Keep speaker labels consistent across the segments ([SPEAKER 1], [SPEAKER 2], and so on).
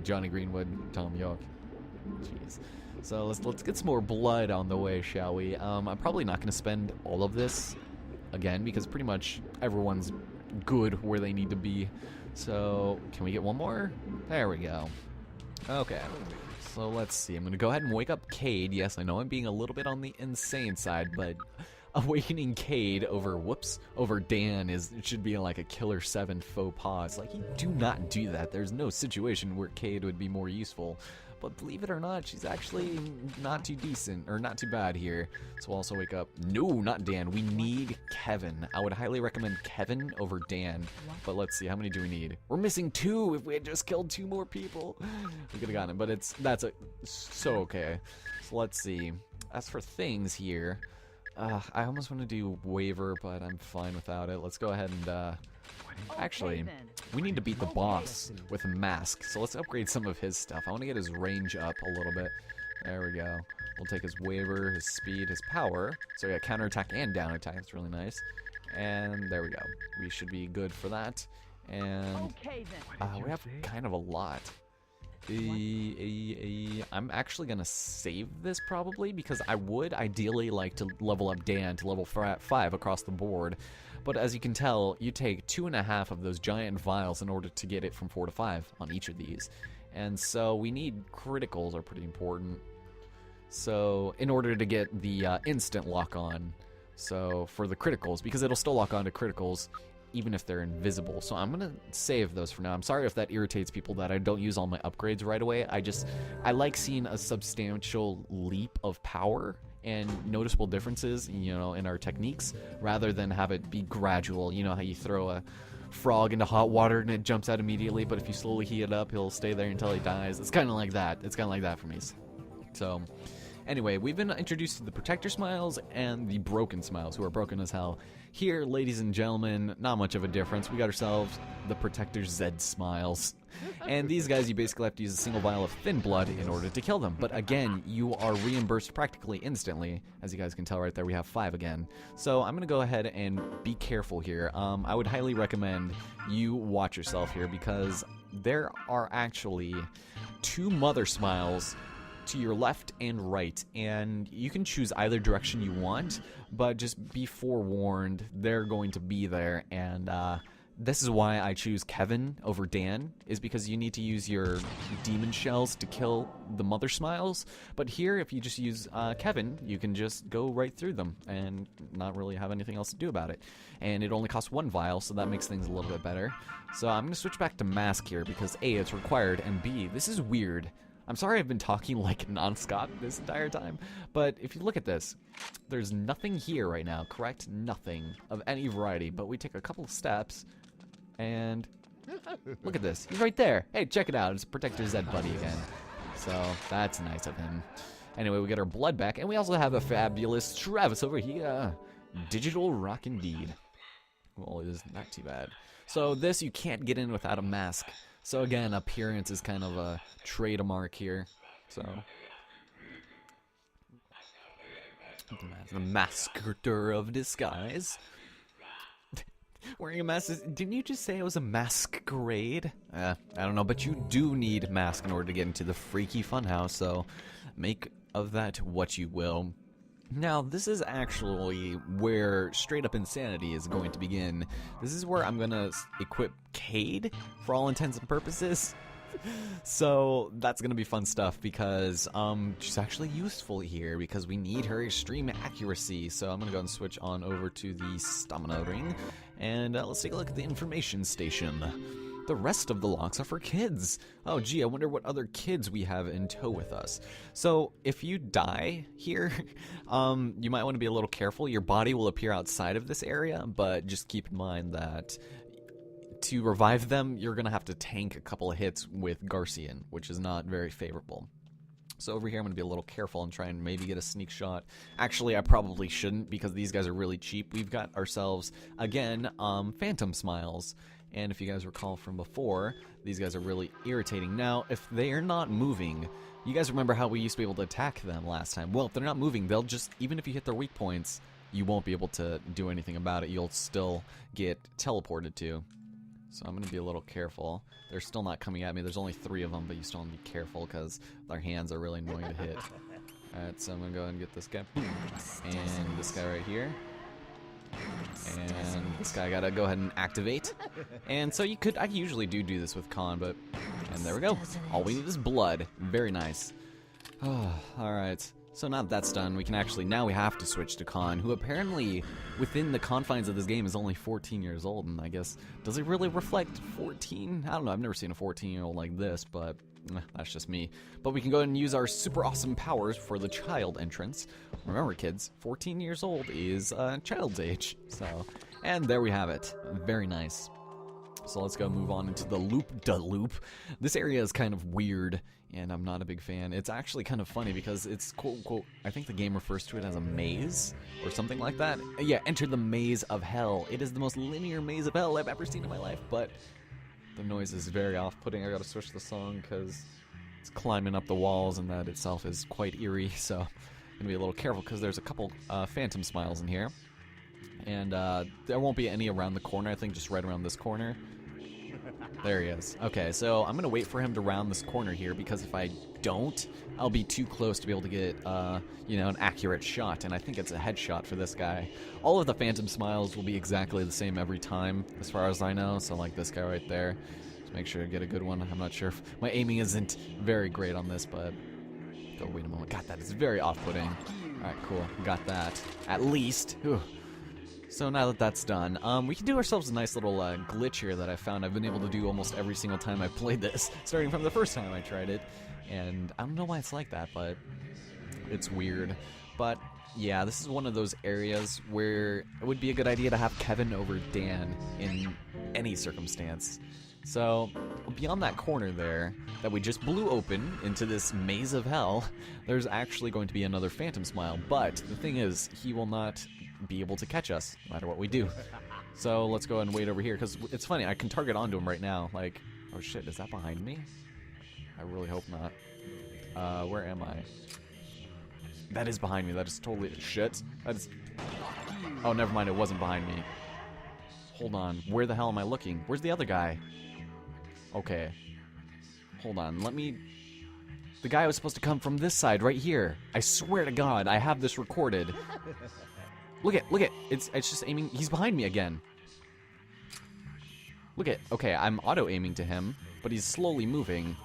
[SPEAKER 1] Johnny Greenwood, Tom York. Jeez. So let's get some more blood on the way, shall we? I'm probably not going to spend all of this again because pretty much everyone's good where they need to be. So can we get one more? There we go. Okay. So let's see. I'm going to go ahead and wake up Cade. Yes, I know I'm being a little bit on the insane side, but awakening Cade over Dan it should be like a Killer8 faux pas. Like, you do not do that. There's no situation where Cade would be more useful. But believe it or not, she's actually not too decent, or not too bad here. So we'll also wake up. No, not Dan. We need Kevin. I would highly recommend Kevin over Dan. But let's see, how many do we need? We're missing 2. If we had just killed 2 more people, we could have gotten it. But that's so okay. So let's see. As for things here, I almost want to do waiver, but I'm fine without it. Let's go ahead and actually, we need to beat the boss with a mask, so let's upgrade some of his stuff. I want to get his range up a little bit. There we go. We'll take his waiver, his speed, his power. So we got counterattack and down attack. That's really nice. And there we go. We should be good for that. And we have kind of a lot. I'm actually going to save this probably because I would ideally like to level up Dan to level 5 across the board. But as you can tell, you take 2.5 of those giant vials in order to get it from 4 to 5 on each of these. And so we need criticals are pretty important. So in order to get the instant lock on, so for the criticals, because it'll still lock on to criticals even if they're invisible. So I'm gonna save those for now. I'm sorry if that irritates people that I don't use all my upgrades right away. I like seeing a substantial leap of power and noticeable differences, you know, in our techniques, rather than have it be gradual. You know how you throw a frog into hot water and it jumps out immediately, but if you slowly heat it up, he'll stay there until he dies. It's kind of like that. It's kind of like that for me. So anyway, we've been introduced to the Protector Smiles and the Broken Smiles, who are broken as hell. Here, ladies and gentlemen, not much of a difference. We got ourselves the Protector Z Smiles. And these guys, you basically have to use a single vial of thin blood in order to kill them. But again, you are reimbursed practically instantly. As you guys can tell right there, we have 5 again. So I'm going to go ahead and be careful here. I would highly recommend you watch yourself here because there are actually 2 Mother Smiles to your left and right, and you can choose either direction you want, but just be forewarned, they're going to be there. And this is why I choose Kevin over Dan, is because you need to use your demon shells to kill the Mother Smiles. But here, if you just use Kevin, you can just go right through them and not really have anything else to do about it. And it only costs 1 vial, so that makes things a little bit better. So I'm going to switch back to Mask here because A, it's required, and B, this is weird. I'm sorry I've been talking like non-stop this entire time, but if you look at this, there's nothing here right now, correct? Nothing of any variety, but we take a couple of steps, and look at this. He's right there. Hey, check it out. It's Protector Z Buddy again. So that's nice of him. Anyway, we get our blood back, and we also have a fabulous Travis over here. Digital rock indeed. Well, it isn't that too bad. So this, you can't get in without a mask. So again, appearance is kind of a trademark here. So the masker of disguise. Wearing a mask. Didn't you just say it was a masquerade? I don't know, but you do need mask in order to get into the freaky funhouse. So make of that what you will. Now, this is actually where straight-up insanity is going to begin. This is where I'm going to equip Cade, for all intents and purposes. So, that's going to be fun stuff, because she's actually useful here, because we need her extreme accuracy. So, I'm going to go and switch on over to the stamina ring, and let's take a look at the information station. The rest of the locks are for kids. Oh, gee, I wonder what other kids we have in tow with us. So, if you die here, you might want to be a little careful. Your body will appear outside of this area, but just keep in mind that to revive them, you're going to have to tank a couple of hits with Garcian, which is not very favorable. So over here, I'm going to be a little careful and try and maybe get a sneak shot. Actually, I probably shouldn't because these guys are really cheap. We've got ourselves, again, Phantom Smiles. And if you guys recall from before, these guys are really irritating. Now, if they are not moving, you guys remember how we used to be able to attack them last time. Well, if they're not moving, they'll just, even if you hit their weak points, you won't be able to do anything about it. You'll still get teleported to. So I'm going to be a little careful. They're still not coming at me. There's only 3 of them, but you still want to be careful because their hands are really annoying to hit. Alright, so I'm going to go ahead and get this guy. And this guy right here. And this guy got to go ahead and activate. And so I usually do this with Khan, but... And there we go. All we need is blood. Very nice. Alright. So now that that's done, now we have to switch to Khan, who apparently, within the confines of this game, is only 14 years old, and I guess, does it really reflect 14? I don't know, I've never seen a 14-year-old like this, but that's just me. But we can go ahead and use our super awesome powers for the child entrance. Remember, kids, 14 years old is child's age, so, and there we have it. Very nice. So let's go move on into the loop. This area is kind of weird, and I'm not a big fan. It's actually kind of funny because it's quote-unquote, I think the game refers to it as a maze or something like that. Yeah, enter the maze of hell. It is the most linear maze of hell I've ever seen in my life, but the noise is very off-putting. I gotta switch the song because it's climbing up the walls, and that itself is quite eerie, so I'm gonna be a little careful because there's a couple phantom smiles in here. And there won't be any around the corner, I think just right around this corner. There he is. Okay, so I'm going to wait for him to round this corner here, because if I don't, I'll be too close to be able to get, you know, an accurate shot, and I think it's a headshot for this guy. All of the phantom smiles will be exactly the same every time, as far as I know, so like this guy right there. Just make sure to get a good one. I'm not sure if my aiming isn't very great on this, but... Oh, wait a moment. Got that. It's very off-putting. Alright, cool. Got that. At least. Whew. So now that that's done, we can do ourselves a nice little glitch here that I found I've been able to do almost every single time I've played this, starting from the first time I tried it. And I don't know why it's like that, but it's weird. But yeah, this is one of those areas where it would be a good idea to have Kevin over Dan in any circumstance. So beyond that corner there that we just blew open into this maze of hell, there's actually going to be another phantom smile. But the thing is, he will not be able to catch us, no matter what we do. So let's go ahead and wait over here, because it's funny, I can target onto him right now. Like, oh shit, is that behind me? I really hope not. Where am I? That is behind me. That is totally shit. That is... Oh, never mind, it wasn't behind me. Hold on, where the hell am I looking? Where's the other guy? Okay. Hold on, let me... The guy was supposed to come from this side, right here. I swear to God, I have this recorded. Look at, it's just aiming, he's behind me again. Look at, okay, I'm auto-aiming to him, but he's slowly moving.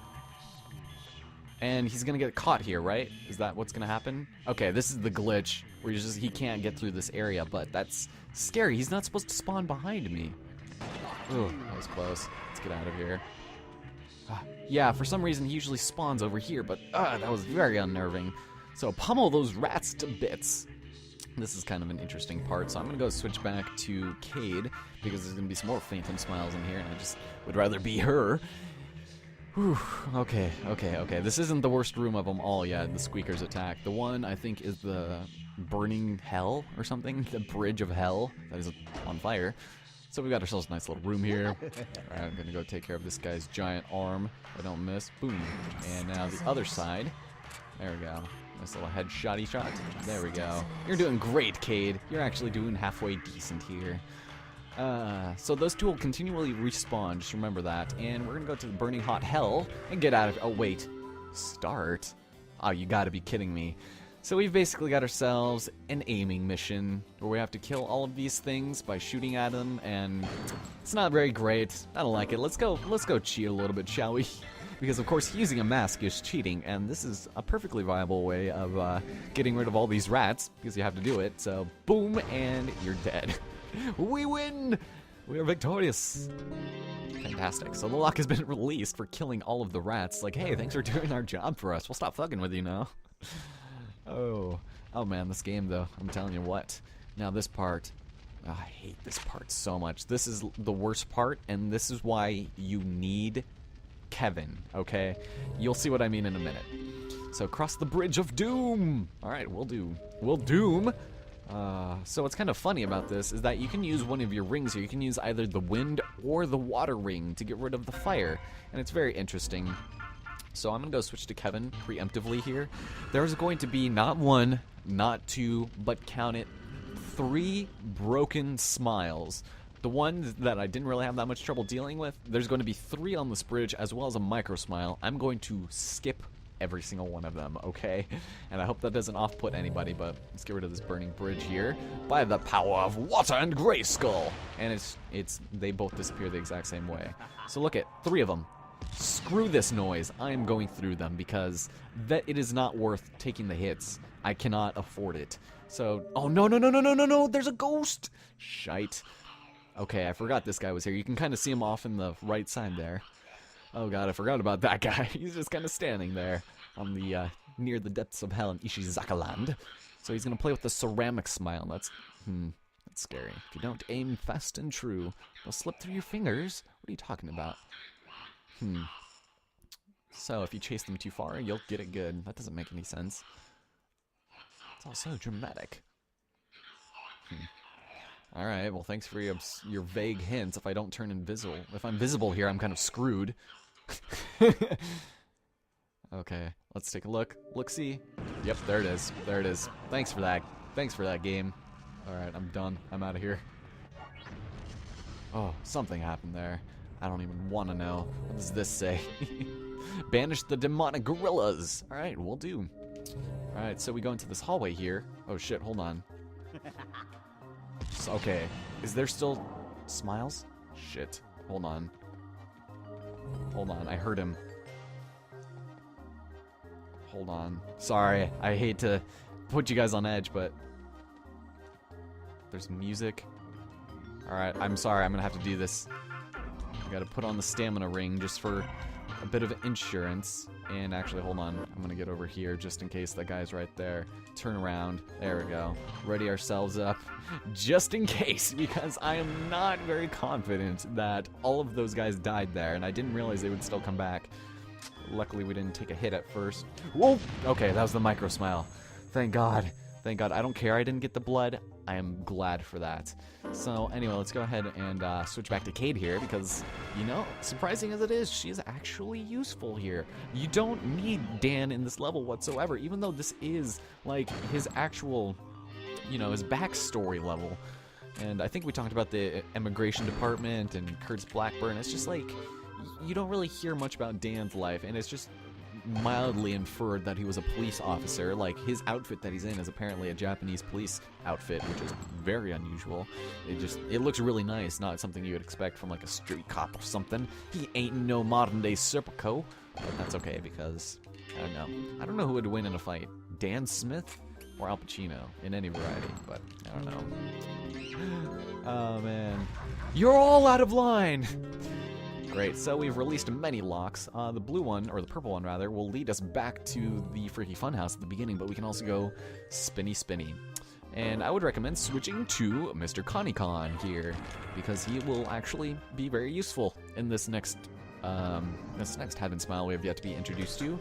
[SPEAKER 1] And he's gonna get caught here, right? Is that what's gonna happen? Okay, this is the glitch, where he can't get through this area, but that's scary. He's not supposed to spawn behind me. Ooh, that was close. Let's get out of here. Yeah, for some reason he usually spawns over here, but that was very unnerving. So pummel those rats to bits. This is kind of an interesting part, so I'm going to go switch back to Cade, because there's going to be some more phantom smiles in here, and I just would rather be her. Whew, okay. This isn't the worst room of them all yet, the Squeaker's attack. The one, I think, is the Burning Hell, or something, the Bridge of Hell, that is on fire. So we got ourselves a nice little room here. Alright, I'm going to go take care of this guy's giant arm. I don't miss. Boom. And now the other side. There we go. Nice little headshotty shot. There we go. You're doing great, Cade. You're actually doing halfway decent here. So those two will continually respawn, just remember that. And we're gonna go to the Burning Hot Hell and get out of... Oh, wait. Start? Oh, you gotta be kidding me. So we've basically got ourselves an aiming mission where we have to kill all of these things by shooting at them, and it's not very great. I don't like it. Let's go cheat a little bit, shall we? Because, of course, using a mask is cheating, and this is a perfectly viable way of getting rid of all these rats, because you have to do it. So, boom, and you're dead. We win! We are victorious. Fantastic. So the lock has been released for killing all of the rats. Like, hey, thanks for doing our job for us. We'll stop fucking with you now. Oh man, this game, though, I'm telling you what. Now, this part... Oh, I hate this part so much. This is the worst part, and this is why you need... Kevin, okay? You'll see what I mean in a minute. So cross the bridge of doom. Alright, we'll doom. So what's kind of funny about this is that you can use one of your rings here. You can use either the wind or the water ring to get rid of the fire. And it's very interesting. So I'm gonna go switch to Kevin preemptively here. There's going to be not one, not two, but count it, 3 broken smiles The ones that I didn't really have that much trouble dealing with, there's going to be 3 on this bridge as well as a micro smile. I'm going to skip every single one of them, okay? And I hope that doesn't off-put anybody, but let's get rid of this burning bridge here by the power of water and Grayskull. And they both disappear the exact same way. So look at 3 of them. Screw this noise. I am going through them because it is not worth taking the hits. I cannot afford it. So, oh no, no, no, no, no, no, no, there's a ghost! Shite. Okay, I forgot this guy was here. You can kind of see him off in the right side there. Oh god, I forgot about that guy. He's just kind of standing there on the, near the depths of hell in Ishizaka-land. So he's gonna play with the ceramic smile. That's scary. If you don't aim fast and true, they'll slip through your fingers. What are you talking about? So if you chase them too far, you'll get it good. That doesn't make any sense. It's all so dramatic. Alright, well thanks for your vague hints. If I don't turn invisible. If I'm visible here, I'm kind of screwed. Okay, let's take a look. Look-see. Yep, there it is. There it is. Thanks for that. Thanks for that game. Alright, I'm done. I'm out of here. Oh, something happened there. I don't even want to know. What does this say? Banish the demonic gorillas. Alright, we'll do. Alright, so we go into this hallway here. Oh shit, hold on. Okay, is there still smiles? Shit, hold on. Hold on, I heard him. Hold on. Sorry, I hate to put you guys on edge, but there's music. Alright, I'm sorry, I'm gonna have to do this. I gotta put on the stamina ring just for a bit of insurance. And actually, hold on. I'm gonna get over here just in case that guy's right there. Turn around. There we go. Ready ourselves up just in case, because I am not very confident that all of those guys died there, and I didn't realize they would still come back. Luckily, we didn't take a hit at first. Whoa! Okay, that was the micro smile. Thank God. Thank God. I don't care I didn't get the blood. I am glad for that. So, anyway, let's go ahead and switch back to Cade here because, you know, surprising as it is, she is actually useful here. You don't need Dan in this level whatsoever, even though this is, like, his actual, you know, his backstory level. And I think we talked about the immigration department and Curtis Blackburn. It's just like, you don't really hear much about Dan's life, and it's just mildly inferred that he was a police officer. Like, his outfit that he's in is apparently a Japanese police outfit, which is very unusual. It looks really nice, not something you would expect from like a street cop or something. He ain't no modern day Serpico, but that's okay because I don't know who would win in a fight, Dan Smith or Al Pacino in any variety, but I don't know. Oh man, you're all out of line. Great, so we've released many locks. The blue one, or the purple one rather, will lead us back to the Freaky Funhouse at the beginning, but we can also go spinny spinny. And I would recommend switching to Mr. Connie-Con here, because he will actually be very useful in this next Heaven Smile we have yet to be introduced to.